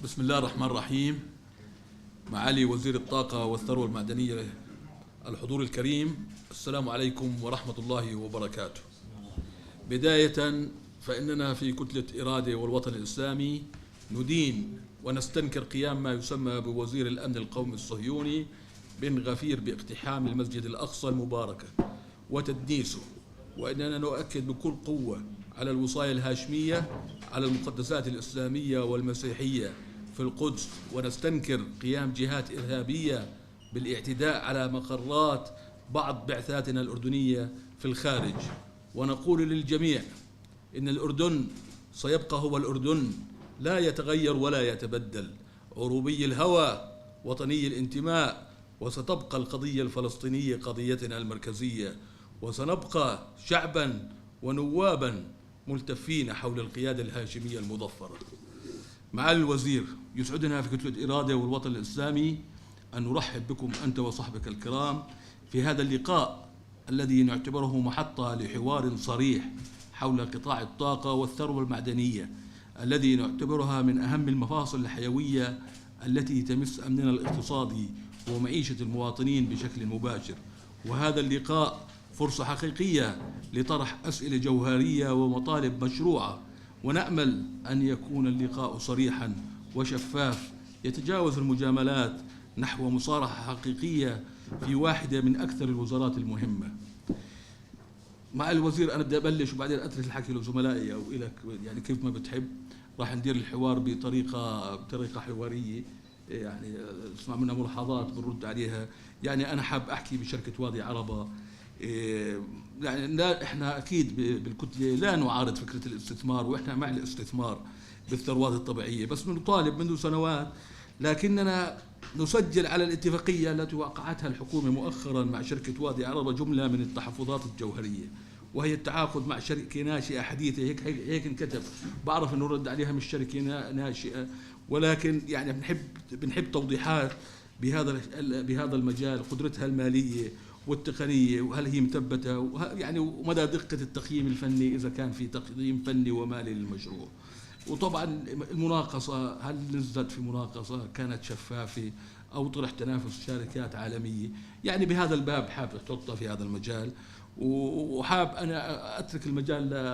بسم الله الرحمن الرحيم. معالي وزير الطاقة والثروة المعدنية، الحضور الكريم، السلام عليكم ورحمة الله وبركاته. بداية فإننا في كتلة إرادة والوطن الإسلامي ندين ونستنكر قيام ما يسمى بوزير الأمن القومي الصهيوني بن غفير باقتحام المسجد الأقصى المبارك وتدنيسه، وإننا نؤكد بكل قوة على الوصاية الهاشمية على المقدسات الإسلامية والمسيحية في القدس، ونستنكر قيام جهات إرهابية بالاعتداء على مقرات بعض بعثاتنا الأردنية في الخارج. ونقول للجميع إن الأردن سيبقى هو الأردن، لا يتغير ولا يتبدل، عروبي الهوى وطني الانتماء، وستبقى القضية الفلسطينية قضيتنا المركزية، وسنبقى شعبا ونوابا ملتفين حول القيادة الهاشمية المظفرة. معالي الوزير، يسعدنا في كتلة إرادة والوطن الإسلامي أن نرحب بكم أنت وصحبك الكرام في هذا اللقاء الذي نعتبره محطة لحوار صريح حول قطاع الطاقة والثروة المعدنية، الذي نعتبرها من أهم المفاصل الحيوية التي تمس أمننا الاقتصادي ومعيشة المواطنين بشكل مباشر. وهذا اللقاء فرصة حقيقية لطرح أسئلة جوهرية ومطالب مشروعة، ونأمل أن يكون اللقاء صريحا وشفاف يتجاوز المجاملات نحو مصارحة حقيقية في واحدة من أكثر الوزارات المهمة. مع الوزير أنا بدي أبلش وبعدين أترك الحكي لزملائي أو إلك، يعني كيف ما بتحب. راح ندير الحوار بطريقة حوارية، يعني اسمع منا ملاحظات بنرد عليها. يعني أنا حاب أحكي بشركة وادي عربة. يعني لا، احنا اكيد بالكتله لا نعارض فكره الاستثمار، واحنا مع الاستثمار بالثروات الطبيعيه، بس نطالب منذ سنوات، لكننا نسجل على الاتفاقيه التي وقعتها الحكومه مؤخرا مع شركه وادي عربه جمله من التحفظات الجوهريه، وهي التعاقد مع شركه ناشئه حديثه. هيك انكتب. بعرف انه رد عليها مش شركه ناشئه، ولكن يعني بنحب توضيحات بهذا المجال، قدرتها الماليه والتقنيه، وهل هي مثبته، يعني ومدى دقه التقييم الفني اذا كان في تقييم فني ومالي للمشروع. وطبعا المناقصه، هل نزلت في مناقصه كانت شفافه او طرح تنافس شركات عالميه؟ يعني بهذا الباب حاب تحطها في هذا المجال، وحاب انا اترك المجال